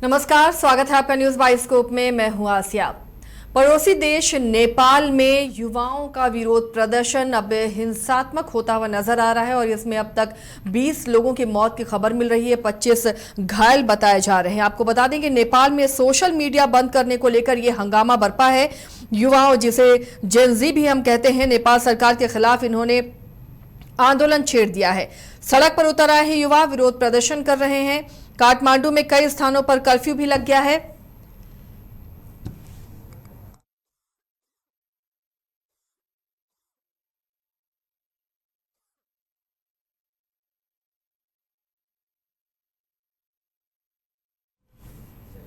नमस्कार, स्वागत है आपका न्यूज बाइस्कोप में। मैं हूं आसिया। पड़ोसी देश नेपाल में युवाओं का विरोध प्रदर्शन अब हिंसात्मक होता हुआ नजर आ रहा है और इसमें अब तक 20 लोगों की मौत की खबर मिल रही है, 25 घायल बताए जा रहे हैं। आपको बता दें कि नेपाल में सोशल मीडिया बंद करने को लेकर यह हंगामा बरपा है। युवाओं, जिसे जेन ज़ी भी हम कहते हैं, नेपाल सरकार के खिलाफ इन्होंने आंदोलन छेड़ दिया है। सड़क पर उतर आए हैं युवा, विरोध प्रदर्शन कर रहे हैं। काठमांडू में कई स्थानों पर कर्फ्यू भी लग गया है।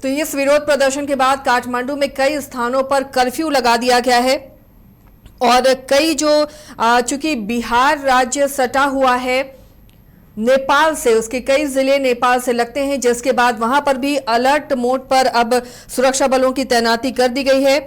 तो इस विरोध प्रदर्शन के बाद काठमांडू में कई स्थानों पर कर्फ्यू लगा दिया गया है और कई चूंकि बिहार राज्य सटा हुआ है नेपाल से, उसके कई जिले नेपाल से लगते हैं, जिसके बाद वहां पर भी अलर्ट मोड पर अब सुरक्षा बलों की तैनाती कर दी गई है।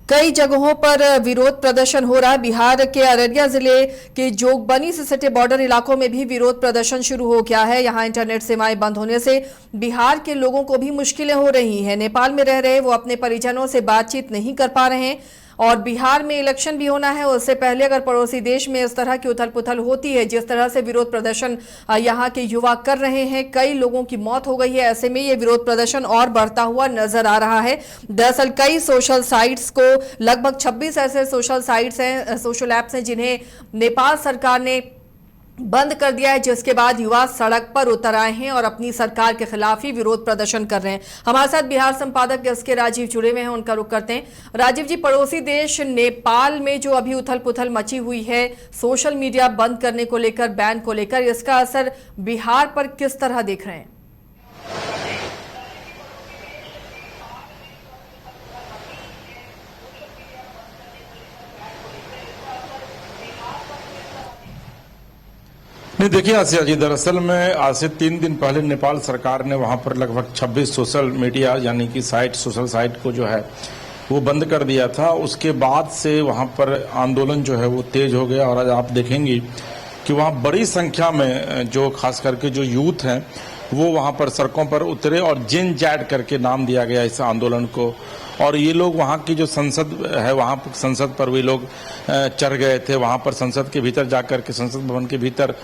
कई जगहों पर विरोध प्रदर्शन हो रहा है। बिहार के अररिया जिले के जोगबनी से सटे बॉर्डर इलाकों में भी विरोध प्रदर्शन शुरू हो गया है। यहां इंटरनेट सेवाएं बंद होने से बिहार के लोगों को भी मुश्किलें हो रही हैं। नेपाल में रह रहे वो अपने परिजनों से बातचीत नहीं कर पा रहे हैं और बिहार में इलेक्शन भी होना है। उससे पहले अगर पड़ोसी देश में इस तरह की उथल पुथल होती है, जिस तरह से विरोध प्रदर्शन यहाँ के युवा कर रहे हैं, कई लोगों की मौत हो गई है, ऐसे में ये विरोध प्रदर्शन और बढ़ता हुआ नजर आ रहा है। दरअसल कई सोशल साइट्स को, लगभग 26 ऐसे सोशल साइट्स हैं, सोशल ऐप्स हैं, जिन्हें नेपाल सरकार ने बंद कर दिया है, जिसके बाद युवा सड़क पर उतर आए हैं और अपनी सरकार के खिलाफ ही विरोध प्रदर्शन कर रहे हैं। हमारे साथ बिहार संपादक एस के राजीव जुड़े हुए हैं, उनका रुख करते हैं। राजीव जी, पड़ोसी देश नेपाल में जो अभी उथल पुथल मची हुई है, सोशल मीडिया बंद करने को लेकर, बैन को लेकर, इसका असर बिहार पर किस तरह देख रहे हैं? नहीं, देखिए आसिया जी, दरअसल में आज से 3 दिन पहले नेपाल सरकार ने वहां पर लगभग 26 सोशल मीडिया यानी कि सोशल साइट को जो है वो बंद कर दिया था। उसके बाद से वहां पर आंदोलन जो है वो तेज हो गया और आज आप देखेंगे कि वहां बड़ी संख्या में जो खास करके जो यूथ हैं वो वहां पर सड़कों पर उतरे और जिन जैड करके नाम दिया गया इस आंदोलन को। और ये लोग वहाँ की जो संसद है, वहाँ संसद पर वे लोग चढ़ गए थे। वहाँ पर संसद के भीतर जाकर के, संसद भवन के भीतर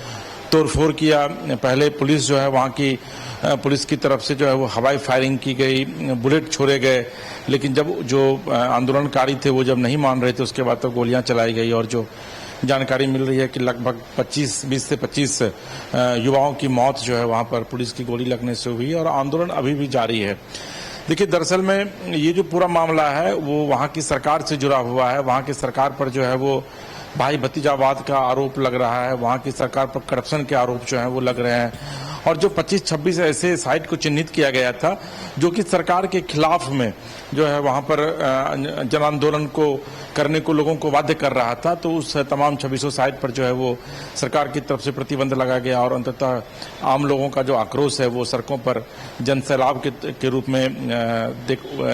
तोड़फोड़ किया। पहले पुलिस जो है, वहाँ की पुलिस की तरफ से जो है वो हवाई फायरिंग की गई, बुलेट छोड़े गए। लेकिन जब जो आंदोलनकारी थे वो जब नहीं मान रहे थे, उसके बाद तो गोलियां चलाई गई। और जो जानकारी मिल रही है कि लगभग 20 से 25 युवाओं की मौत जो है वहाँ पर पुलिस की गोली लगने से हुई और आंदोलन अभी भी जारी है। देखिए, दरअसल में ये जो पूरा मामला है वो वहाँ की सरकार से जुड़ा हुआ है। वहाँ की सरकार पर जो है वो भाई भतीजावाद का आरोप लग रहा है, वहाँ की सरकार पर करप्शन के आरोप जो है वो लग रहे हैं। और जो 25-26 ऐसे साइट को चिन्हित किया गया था जो कि सरकार के खिलाफ में जो है वहाँ पर जन आंदोलन को करने को लोगों को बाध्य कर रहा था, तो उस तमाम 26 साइट पर जो है वो सरकार की तरफ से प्रतिबंध लगा गया और अंततः आम लोगों का जो आक्रोश है वो सड़कों पर जन सैलाब के रूप में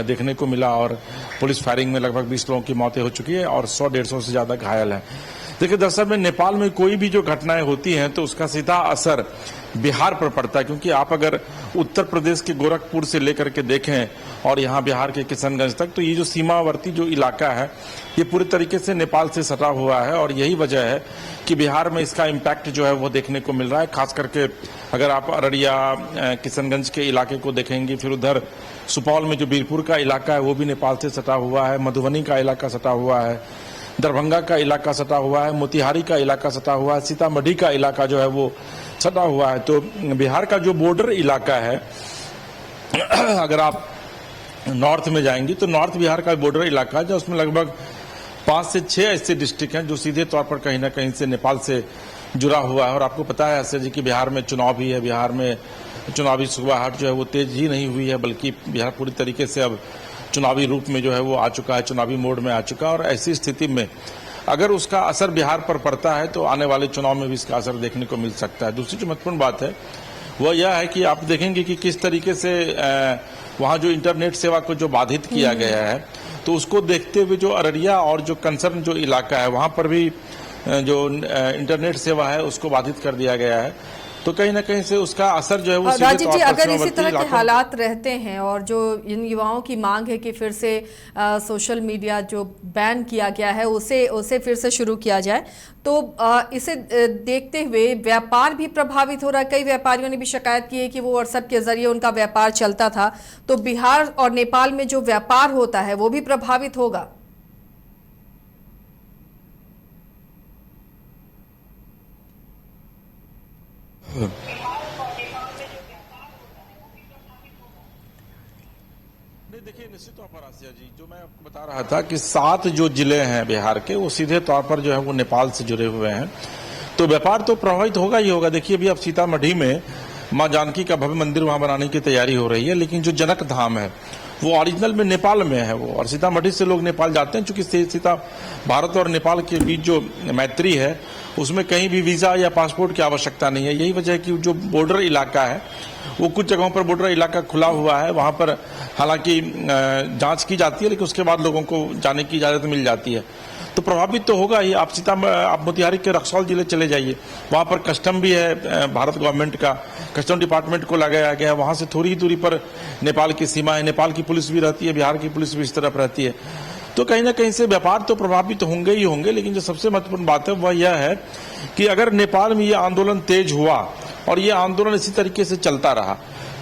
देखने को मिला और पुलिस फायरिंग में लगभग 20 लोगों की मौतें हो चुकी है और 100-150 से ज़्यादा घायल हैं। देखिए, दरअसल में नेपाल में कोई भी जो घटनाएं होती हैं तो उसका सीधा असर बिहार पर पड़ता है, क्योंकि आप अगर उत्तर प्रदेश के गोरखपुर से लेकर के देखें और यहाँ बिहार के किशनगंज तक, तो ये जो सीमावर्ती जो इलाका है ये पूरी तरीके से नेपाल से सटा हुआ है और यही वजह है कि बिहार में इसका इम्पैक्ट जो है वो देखने को मिल रहा है। खास करके अगर आप अररिया, किशनगंज के इलाके को देखेंगे, फिर उधर सुपौल में जो बीरपुर का इलाका है वो भी नेपाल से सटा हुआ है, मधुबनी का इलाका सटा हुआ है, दरभंगा का इलाका सटा हुआ है, मोतिहारी का इलाका सटा हुआ है, सीतामढ़ी का इलाका जो है वो सटा हुआ है। तो बिहार का जो बॉर्डर इलाका है, अगर आप नॉर्थ में जाएंगे तो नॉर्थ बिहार का बॉर्डर इलाका है, जो उसमें लगभग 5 से 6 ऐसे डिस्ट्रिक्ट हैं जो सीधे तौर पर कहीं ना कहीं से नेपाल से जुड़ा हुआ है। और आपको पता है ऐसे जी कि बिहार में चुनाव भी है, बिहार में चुनावी सुगबुगाहट जो है वो तेज ही नहीं हुई है, बल्कि बिहार पूरी तरीके से अब चुनावी रूप में जो है वो आ चुका है, चुनावी मोड में आ चुका है। और ऐसी स्थिति में अगर उसका असर बिहार पर पड़ता है तो आने वाले चुनाव में भी इसका असर देखने को मिल सकता है। दूसरी जो महत्वपूर्ण बात है वह यह है कि आप देखेंगे कि किस तरीके से वहाँ जो इंटरनेट सेवा को जो बाधित किया गया है, तो उसको देखते हुए जो अररिया और जो कंसर्न जो इलाका है वहाँ पर भी जो इंटरनेट सेवा है उसको बाधित कर दिया गया है। तो कहीं ना कहीं से उसका असर जो है वो सीधे राजीव तौर जी, पर अगर इसी सीमावर्ती तरह के इलाकों हालात रहते हैं और जो इन युवाओं की मांग है कि फिर से सोशल मीडिया जो बैन किया गया है उसे फिर से शुरू किया जाए, तो इसे देखते हुए व्यापार भी प्रभावित हो रहा है। कई व्यापारियों ने भी शिकायत की है कि वो व्हाट्सएप के जरिए उनका व्यापार चलता था, तो बिहार और नेपाल में जो व्यापार होता है वो भी प्रभावित होगा। देखिए, निश्चित तौर पर आसिया जी, जो मैं आपको बता रहा था कि 7 जो जिले हैं बिहार के, वो सीधे तौर पर जो है वो नेपाल से जुड़े हुए हैं, तो व्यापार तो प्रभावित होगा ही होगा। देखिए, अभी अब सीतामढ़ी में मां जानकी का भव्य मंदिर वहां बनाने की तैयारी हो रही है, लेकिन जो जनक धाम है वो ओरिजिनल में नेपाल में है वो, और सीतामढ़ी से लोग नेपाल जाते हैं। चूंकि भारत और नेपाल के बीच जो मैत्री है उसमें कहीं भी वीजा या पासपोर्ट की आवश्यकता नहीं है। यही वजह है कि जो बॉर्डर इलाका है वो कुछ जगहों पर बॉर्डर इलाका खुला हुआ है, वहां पर हालांकि जांच की जाती है, लेकिन उसके बाद लोगों को जाने की इजाजत मिल जाती है। तो प्रभावित तो होगा ही। आप मोतिहारी के रक्सौल जिले चले जाइए, वहां पर कस्टम भी है, भारत गवर्नमेंट का कस्टम डिपार्टमेंट को लगाया गया है। वहां से थोड़ी ही दूरी पर नेपाल की सीमा है, नेपाल की पुलिस भी रहती है, बिहार की पुलिस भी इस तरफ रहती है। तो कहीं ना कहीं से व्यापार तो प्रभावित होंगे ही होंगे, लेकिन जो सबसे महत्वपूर्ण बात है वह यह है कि अगर नेपाल में यह आंदोलन तेज हुआ और ये आंदोलन इसी तरीके से चलता रहा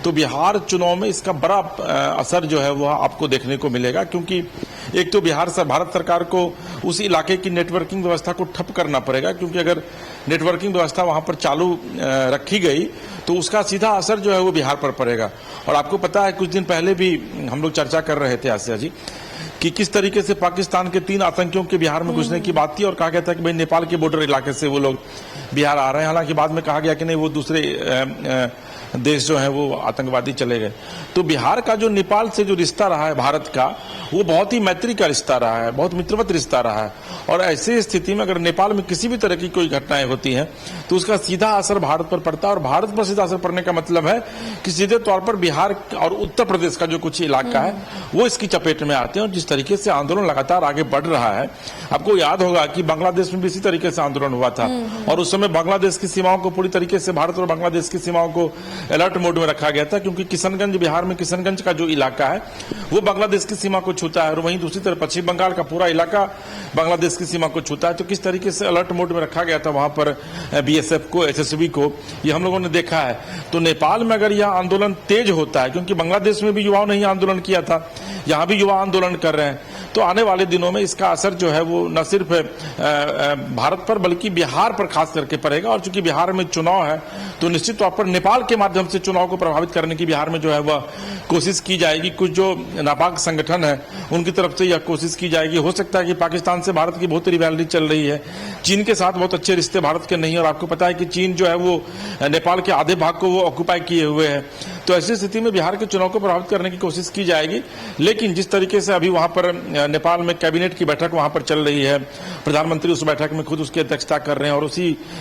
तो बिहार चुनाव में इसका बड़ा असर जो है वह आपको देखने को मिलेगा। क्योंकि एक तो भारत सरकार को उस इलाके की नेटवर्किंग व्यवस्था को ठप करना पड़ेगा, क्योंकि अगर नेटवर्किंग व्यवस्था वहां पर चालू रखी गई तो उसका सीधा असर जो है वो बिहार पर पड़ेगा। और आपको पता है, कुछ दिन पहले भी हम लोग चर्चा कर रहे थे आसिया जी कि किस तरीके से पाकिस्तान के 3 आतंकियों के बिहार में घुसने की बात थी और कहा गया था कि भाई नेपाल के बॉर्डर इलाके से वो लोग बिहार आ रहे हैं। हालांकि बाद में कहा गया कि नहीं, वो दूसरे देश जो है वो आतंकवादी चले गए। तो बिहार का जो नेपाल से जो रिश्ता रहा है भारत का, वो बहुत ही मैत्री का रिश्ता रहा है, बहुत मित्रवत रिश्ता रहा है। और ऐसी स्थिति में अगर नेपाल में किसी भी तरह की कोई घटनाएं होती हैं तो उसका सीधा असर भारत पर पड़ता है। और भारत पर सीधा असर पड़ने का मतलब है कि सीधे तौर पर बिहार और उत्तर प्रदेश का जो कुछ इलाका है वो इसकी चपेट में आते हैं। और जिस तरीके से आंदोलन लगातार आगे बढ़ रहा है, आपको याद होगा कि बांग्लादेश में भी इसी तरीके से आंदोलन हुआ था और उस समय बांग्लादेश की सीमाओं को पूरी तरीके से, भारत और बांग्लादेश की सीमाओं को अलर्ट मोड में रखा गया था, क्योंकि किशनगंज, बिहार में किशनगंज का जो इलाका है वो बांग्लादेश की सीमा को छूता है और वहीं दूसरी तरफ पश्चिम बंगाल का पूरा इलाका बांग्लादेश की सीमा को छूता है। तो किस तरीके से अलर्ट मोड में रखा गया था वहां पर बीएसएफ को, एसएसबी को, ये हम लोगों ने देखा है। तो नेपाल में अगर यह आंदोलन तेज होता है, क्योंकि बांग्लादेश में भी युवाओं ने ही आंदोलन किया था, यहां भी युवा आंदोलन कर रहे हैं, तो आने वाले दिनों में इसका असर जो है वो न सिर्फ भारत पर बल्कि बिहार पर खास करके पड़ेगा। और चूंकि बिहार में चुनाव है तो निश्चित तौर पर नेपाल के माध्यम से चुनाव को प्रभावित करने की बिहार में जो है वह कोशिश की जाएगी। कुछ जो नापाक संगठन है उनकी तरफ से यह कोशिश की जाएगी। हो सकता है कि पाकिस्तान से भारत की बहुत रिवैलिटी चल रही है, चीन के साथ बहुत अच्छे रिश्ते भारत के नहीं, और आपको पता है कि चीन जो है वो नेपाल के आधे भाग को वो ऑक्यूपाई किए हुए है। तो ऐसी स्थिति में बिहार के चुनाव को प्रभावित करने की कोशिश की जाएगी। लेकिन जिस तरीके से अभी वहां पर नेपाल में कैबिनेट की बैठक वहां पर चल रही है, प्रधानमंत्री उस बैठक में खुद उसकी अध्यक्षता कर रहे हैं और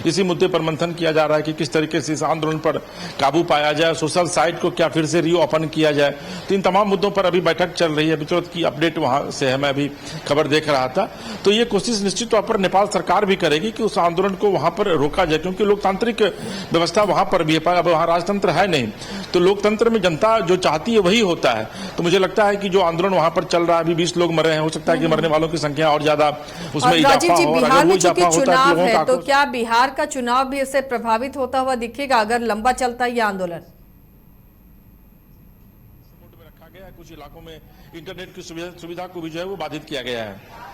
इसी मुद्दे पर मंथन किया जा रहा है कि किस तरीके से इस आंदोलन पर काबू पाया जाए, सोशल साइट को क्या फिर से रीओपन किया जाए। तो इन तमाम मुद्दों पर अभी बैठक चल रही है। अभी तुरंत की अपडेट वहां से है, मैं अभी खबर देख रहा था। तो ये कोशिश निश्चित तौर पर नेपाल सरकार भी करेगी कि उस आंदोलन को वहां पर रोका जाए, क्योंकि लोकतांत्रिक व्यवस्था वहां पर भी है, अब वहां राजतंत्र है नहीं। तो लोकतंत्र में जनता जो चाहती है वही होता है। तो मुझे लगता है कि जो आंदोलन वहां पर चल रहा है, अभी 20 लोग मरे हैं, हो सकता है कि मरने वालों की संख्या और ज्यादा उसमें इजाफा हो। बिहार में चूंकि चुनाव है, तो क्या बिहार का चुनाव भी इससे प्रभावित होता हुआ दिखेगा अगर लंबा चलता है ये आंदोलन? रखा गया है, कुछ इलाकों में इंटरनेट की सुविधा को भी जो है वो बाधित किया गया है।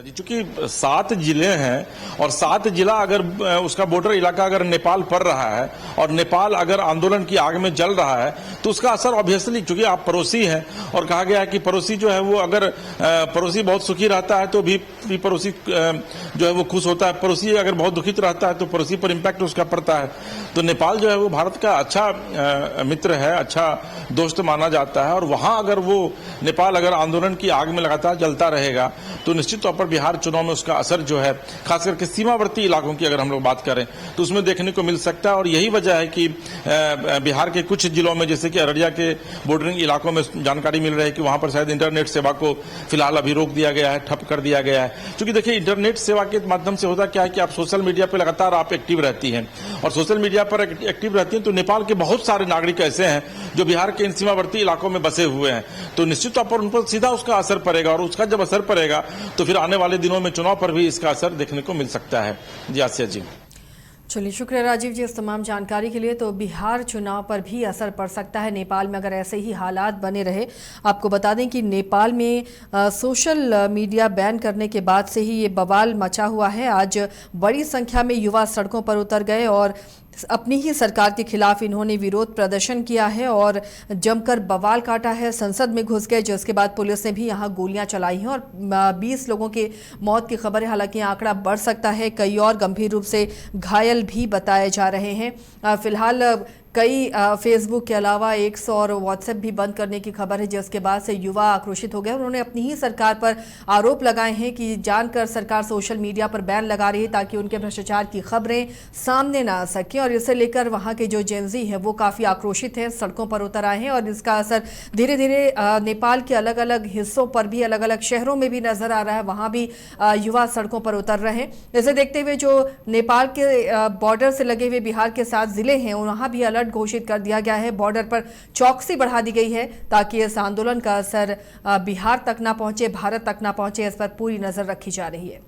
चूंकि 7 जिले हैं और 7 जिला अगर उसका बॉर्डर इलाका अगर नेपाल पड़ रहा है और नेपाल अगर आंदोलन की आग में जल रहा है तो उसका असर ऑब्वियसली, चूंकि आप पड़ोसी हैं और कहा गया है कि पड़ोसी जो है वो अगर पड़ोसी बहुत सुखी रहता है तो भी पड़ोसी जो है वो खुश होता है, पड़ोसी अगर बहुत दुखित रहता है तो पड़ोसी पर इम्पैक्ट उसका पड़ता है। तो नेपाल जो है वो भारत का अच्छा मित्र है, अच्छा दोस्त माना जाता है और वहां अगर वो नेपाल अगर आंदोलन की आग में लगातार जलता रहेगा तो निश्चित तौर पर बिहार चुनाव में उसका असर जो है खास करके सीमावर्ती इलाकों की अगर हम लोग बात करें तो उसमें देखने को मिल सकता है। और यही वजह है कि बिहार के कुछ जिलों में जैसे कि अररिया के बॉर्डरिंग इलाकों में जानकारी मिल रही है कि वहां पर शायद इंटरनेट सेवा को फिलहाल अभी रोक दिया गया है, ठप कर दिया गया है। क्योंकि देखिए इंटरनेट सेवा के माध्यम से होता क्या है कि आप सोशल मीडिया पर लगातार आप एक्टिव रहती हैं और सोशल मीडिया पर एक्टिव रहती हैं तो नेपाल के बहुत सारे नागरिक ऐसे हैं जो बिहार के इन सीमावर्ती इलाकों में बसे हुए हैं, तो निश्चित तौर पर उन पर सीधा उसका असर पड़ेगा और उसका जब असर पड़ेगा तो फिर आने वाले दिनों में चुनाव पर भी इसका असर देखने को मिल सकता है। जी आसिया जी। चलिए, शुक्रिया राजीव जी इस तमाम जानकारी के लिए। तो बिहार चुनाव पर भी असर पड़ सकता है नेपाल में अगर ऐसे ही हालात बने रहे। आपको बता दें कि नेपाल में सोशल मीडिया बैन करने के बाद से ही ये बवाल मचा हुआ है। आज बड़ी संख्या में युवा सड़कों पर उतर गए और अपनी ही सरकार के खिलाफ इन्होंने विरोध प्रदर्शन किया है और जमकर बवाल काटा है, संसद में घुस गए, जिसके बाद पुलिस ने भी यहां गोलियां चलाई हैं और 20 लोगों के मौत की खबर है। हालांकि आंकड़ा बढ़ सकता है, कई और गंभीर रूप से घायल भी बताए जा रहे हैं। फिलहाल कई फेसबुक के अलावा एक्स और व्हाट्सएप भी बंद करने की खबर है, जिसके बाद से युवा आक्रोशित हो गए। उन्होंने अपनी ही सरकार पर आरोप लगाए हैं कि जानकर सरकार सोशल मीडिया पर बैन लगा रही है ताकि उनके भ्रष्टाचार की खबरें सामने ना आ सकें। और इसे लेकर वहां के जो जेनजी हैं वो काफ़ी आक्रोशित हैं, सड़कों पर उतर आए हैं और इसका असर धीरे धीरे नेपाल के अलग अलग हिस्सों पर भी, अलग अलग शहरों में भी नजर आ रहा है। वहाँ भी युवा सड़कों पर उतर रहे हैं। इसे देखते हुए जो नेपाल के बॉर्डर से लगे हुए बिहार के 7 जिले हैं वहाँ भी अलर्ट घोषित कर दिया गया है। बॉर्डर पर चौकसी बढ़ा दी गई है ताकि इस आंदोलन का असर बिहार तक ना पहुंचे, भारत तक ना पहुंचे। इस पर पूरी नजर रखी जा रही है।